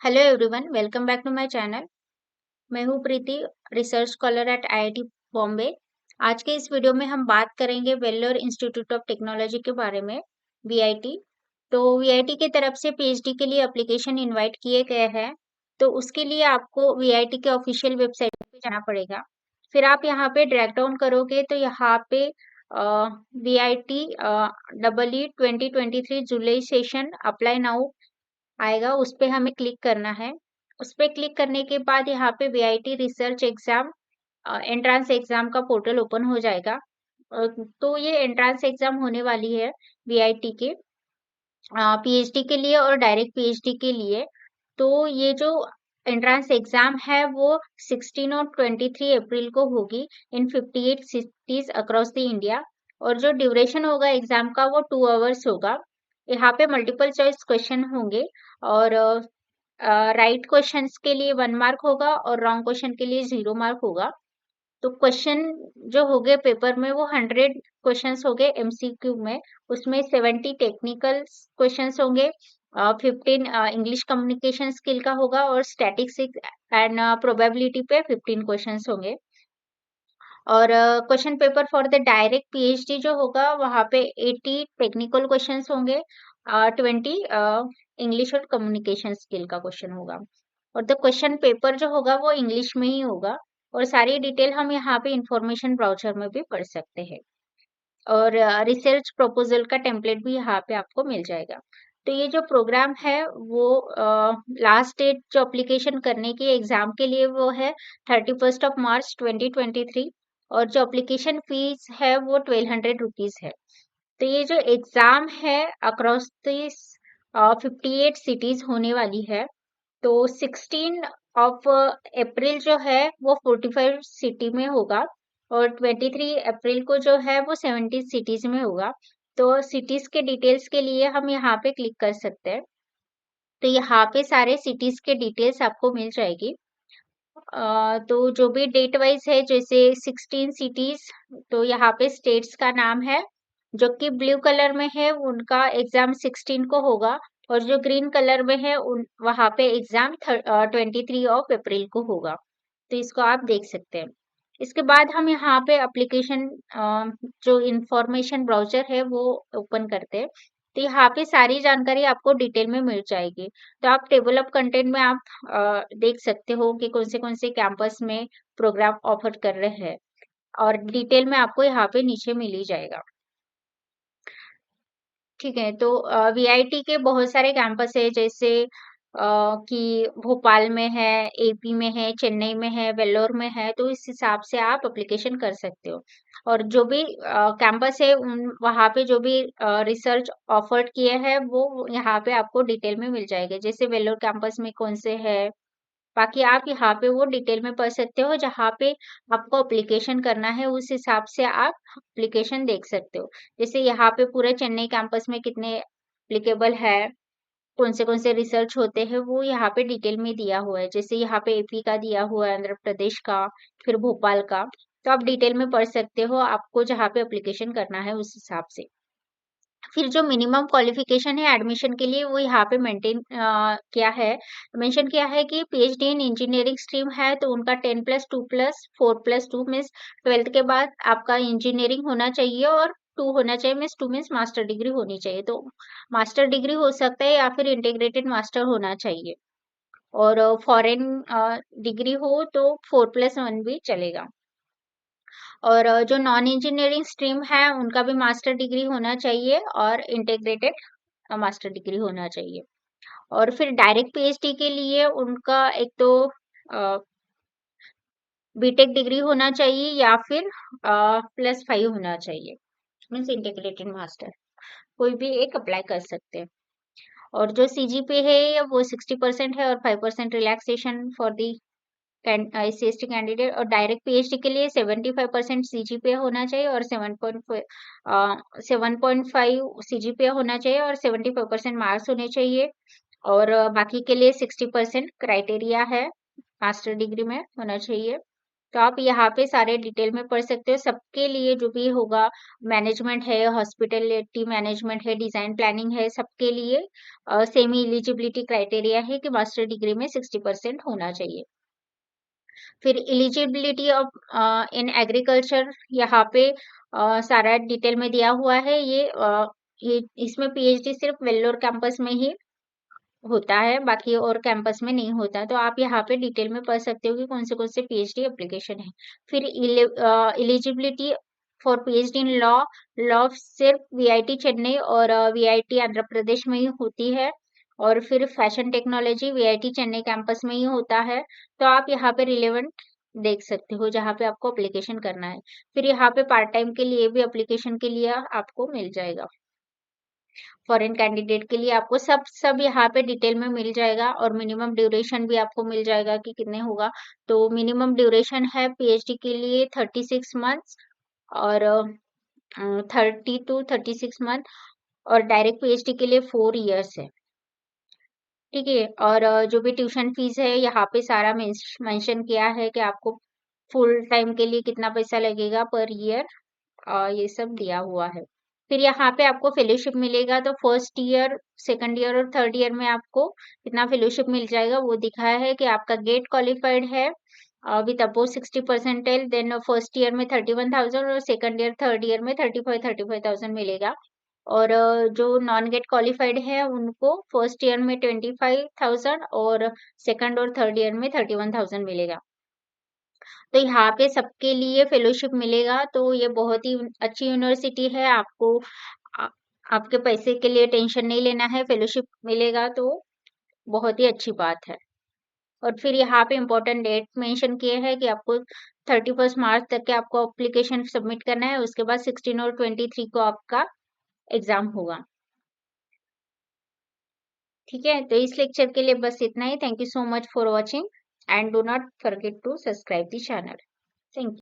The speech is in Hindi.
Hello everyone, welcome back to my channel. मैं हूँ Preeti, research scholar at IIT Bombay. आज के इस वीडियो में हम बात करेंगे वेल्लोर इंस्टीट्यूट ऑफ टेक्नोलॉजी के बारे में, वीआईटी। तो वीआईटी की तरफ से पीएचडी के लिए एप्लीकेशन इनवाइट किए गए हैं। तो उसके लिए आपको वीआईटी के ऑफिशियल वेबसाइट पे जाना पड़ेगा। फिर आप यहाँ पे ड्रैग डाउन करोगे तो यहाँ पे वीआईटी डबल ई 2023 जुलाई सेशन अप्लाई नाउ आएगा, उस पे हमें क्लिक करना है। उस पे क्लिक करने के बाद यहाँ पे VIT research exam entrance exam का पोर्टल ओपन हो जाएगा। तो ये एंट्रेंस एग्जाम होने वाली है वीआईटी के पीएचडी के लिए और डायरेक्ट पीएचडी के लिए। तो ये जो एंट्रेंस एग्जाम है वो 16 और 23 अप्रैल को होगी इन 58 सिटीज अक्रॉस द इंडिया। और जो ड्यूरेशन होगा एग्जाम का वो 2 आवर्स होगा। यहाँ पे मल्टीपल चॉइस क्वेश्चन होंगे और राइट क्वेश्चंस के लिए 1 मार्क होगा और रॉन्ग क्वेश्चन के लिए 0 मार्क होगा। तो क्वेश्चन जो हो गए पेपर में वो 100 क्वेश्चंस हो गए एमसीक्यू में। उसमें 70 टेक्निकल क्वेश्चंस होंगे, 15 इंग्लिश कम्युनिकेशन स्किल का होगा और स्टैटिक्स एंड प्रोबेबिलिटी पे 15 क्वेश्चंस होंगे। और question paper for the direct PhD जो होगा वहाँ पे 80 टेक्निकल क्वेश्चंस होंगे, 20 इंग्लिश और कम्युनिकेशन स्किल का क्वेश्चन होगा। और द क्वेश्चन पेपर जो होगा वो इंग्लिश में ही होगा। और सारी डिटेल हम यहाँ पे इंफॉर्मेशन ब्राउचर में भी पढ़ सकते हैं। और रिसर्च प्रपोजल का टेम्पलेट भी यहाँ पे आपको मिल जाएगा। तो ये जो प्रोग्राम है वो लास्ट डेट जो एप्लीकेशन करने की एग्जाम के लिए वो है 31 मार्च 2023। और जो एप्लीकेशन फीस है वो 1200 रुपीज है। तो ये जो एग्जाम है अक्रॉस दिस 58 सिटीज होने वाली है। तो 16 ऑफ अप्रैल जो है वो 45 सिटी में होगा और 23 अप्रैल को जो है वो 70 सिटीज में होगा। तो सिटीज के डिटेल्स के लिए हम यहाँ पे क्लिक कर सकते हैं। तो यहाँ पे सारे सिटीज के डिटेल्स आपको मिल जाएगी। तो जो भी डेट वाइज है जैसे 16 सिटीज, तो यहाँ पे स्टेट्स का नाम है। जो कि ब्लू कलर में है उनका एग्जाम 16 को होगा और जो ग्रीन कलर में है उन वहाँ पे एग्जाम 23 को होगा। तो इसको आप देख सकते हैं। इसके बाद हम यहाँ पे एप्लीकेशन जो इंफॉर्मेशन ब्राउचर है वो ओपन करते हैं। तो यहाँ पे सारी जानकारी आपको डिटेल में मिल जाएगी। तो आप टेबल ऑफ कंटेंट में आप देख सकते हो कि कौन से कैंपस में प्रोग्राम ऑफर कर रहे हैं और डिटेल में आपको यहाँ पे नीचे मिल ही जाएगा। ठीक है, तो वीआईटी के बहुत सारे कैंपस है जैसे कि भोपाल में है, एपी में है, चेन्नई में है, वेल्लोर में है। तो इस हिसाब से आप एप्लीकेशन कर सकते हो। और जो भी कैंपस है उन वहाँ पे जो भी रिसर्च ऑफर्ड किए हैं वो यहाँ पे आपको डिटेल में मिल जाएगा। जैसे वेल्लोर कैंपस में कौन से है, बाकी आप यहाँ पे वो डिटेल में पढ़ सकते हो। जहाँ पे आपको एप्लीकेशन करना है उस हिसाब से आप एप्लीकेशन देख सकते हो। जैसे यहाँ पे पूरे चेन्नई कैंपस में कितने एप्लीकेबल है, कौन से रिसर्च होते हैं वो यहाँ पे डिटेल में दिया हुआ है। जैसे यहाँ पे एपी का दिया हुआ है, आंध्र प्रदेश का, फिर भोपाल का। तो आप डिटेल में पढ़ सकते हो, आपको जहाँ पे एप्लीकेशन करना है उस हिसाब से। फिर जो मिनिमम क्वालिफिकेशन है एडमिशन के लिए वो यहाँ पे किया है, मेंशन किया है कि पीएचडी इन इंजीनियरिंग स्ट्रीम है तो उनका 10+2+4+2 मीन्स 12th के बाद आपका इंजीनियरिंग होना चाहिए और 2 होना चाहिए, मीन्स 2 मीन्स मास्टर डिग्री होनी चाहिए। तो मास्टर डिग्री हो सकता है या फिर इंटीग्रेटेड मास्टर होना चाहिए। और फॉरेन डिग्री हो तो 4+1 भी चलेगा। और जो नॉन इंजीनियरिंग स्ट्रीम है उनका भी मास्टर डिग्री होना चाहिए और इंटीग्रेटेड मास्टर डिग्री होना चाहिए। और फिर डायरेक्ट पीएचडी के लिए उनका एक तो बीटेक डिग्री होना चाहिए या फिर +5 होना चाहिए, मीन्स इंटीग्रेटेड मास्टर। कोई भी एक अप्लाई कर सकते हैं। और जो सीजीपीए है वो 60% है और 5% रिलैक्सेशन फॉर दी एससी/एसटी कैंडिडेट। और डायरेक्ट पीएचडी के लिए 75% सीजीपीए होना चाहिए और 7.5 सीजीपीए होना चाहिए और 75% मार्क्स होने चाहिए। और बाकी के लिए 60% क्राइटेरिया है, मास्टर डिग्री में होना चाहिए। तो आप यहाँ पे सारे डिटेल में पढ़ सकते हो। सबके लिए जो भी होगा, मैनेजमेंट है, हॉस्पिटैलिटी मैनेजमेंट है, डिज़ाइन प्लानिंग है, सबके लिए सेम एलिजिबिलिटी क्राइटेरिया है कि मास्टर डिग्री में 60% होना चाहिए। फिर एलिजिबिलिटी ऑफ इन एग्रीकल्चर, यहाँ पे सारा डिटेल में दिया हुआ है। ये इसमें पीएचडी सिर्फ वेल्लोर कैंपस में ही होता है, बाकी और कैंपस में नहीं होता। तो आप यहाँ पे डिटेल में पढ़ सकते हो कि कौन से पीएचडी एप्लीकेशन है। फिर eligibility for PhD in law, law सिर्फ वीआईटी चेन्नई और वीआईटी आंध्र प्रदेश में ही होती है। और फिर fashion technology VIT Chennai campus में ही होता है। तो आप यहाँ पे रिलेवेंट देख सकते हो जहाँ पे आपको एप्लीकेशन करना है। फिर यहाँ पे पार्ट टाइम के लिए भी एप्लीकेशन के लिए आपको मिल जाएगा। फॉरेन कैंडिडेट के लिए आपको सब यहाँ पे डिटेल में मिल जाएगा, और मिनिमम ड्यूरेशन भी आपको मिल जाएगा कि कितने होगा। तो मिनिमम ड्यूरेशन है पीएचडी के लिए 36 मंथ्स, और 30 to 36 मंथ, और डायरेक्ट पीएचडी के लिए 4 इयर्स है। ठीक है। और जो भी ट्यूशन फीस है यहाँ पे सारा मेंशन किया है कि आपको फुल टाइम के लिए कितना पैसा लगेगा पर ईयर, ये सब दिया हुआ है। फिर यहाँ पे आपको फेलोशिप मिलेगा, तो फर्स्ट ईयर, सेकंड ईयर और थर्ड ईयर में आपको कितना फेलोशिप मिल जाएगा वो दिखाया है कि आपका गेट क्वालिफाइड है with above 60 percentile, then first year में 31,000 और सेकंड ईयर थर्ड ईयर में 35,000 मिलेगा। और जो नॉन गेट क्वालिफाइड है उनको फर्स्ट ईयर में 25,000 और सेकंड और थर्ड ईयर में 31,000 मिलेगा। तो यहाँ पे सबके लिए फेलोशिप मिलेगा, तो ये बहुत ही अच्छी यूनिवर्सिटी है। आपको आ, आपके पैसे के लिए टेंशन नहीं लेना है, फेलोशिप मिलेगा तो बहुत ही अच्छी बात है। और फिर यहाँ पे इम्पोर्टेंट डेट मेंशन किए हैं कि आपको 31 मार्च तक के आपको एप्लीकेशन सबमिट करना है, उसके बाद 16 और 23 को आपका एग्जाम होगा। ठीक है, तो इस लेक्चर के लिए बस इतना ही। Thank you so much for watching, and do not forget to subscribe the channel. Thank you.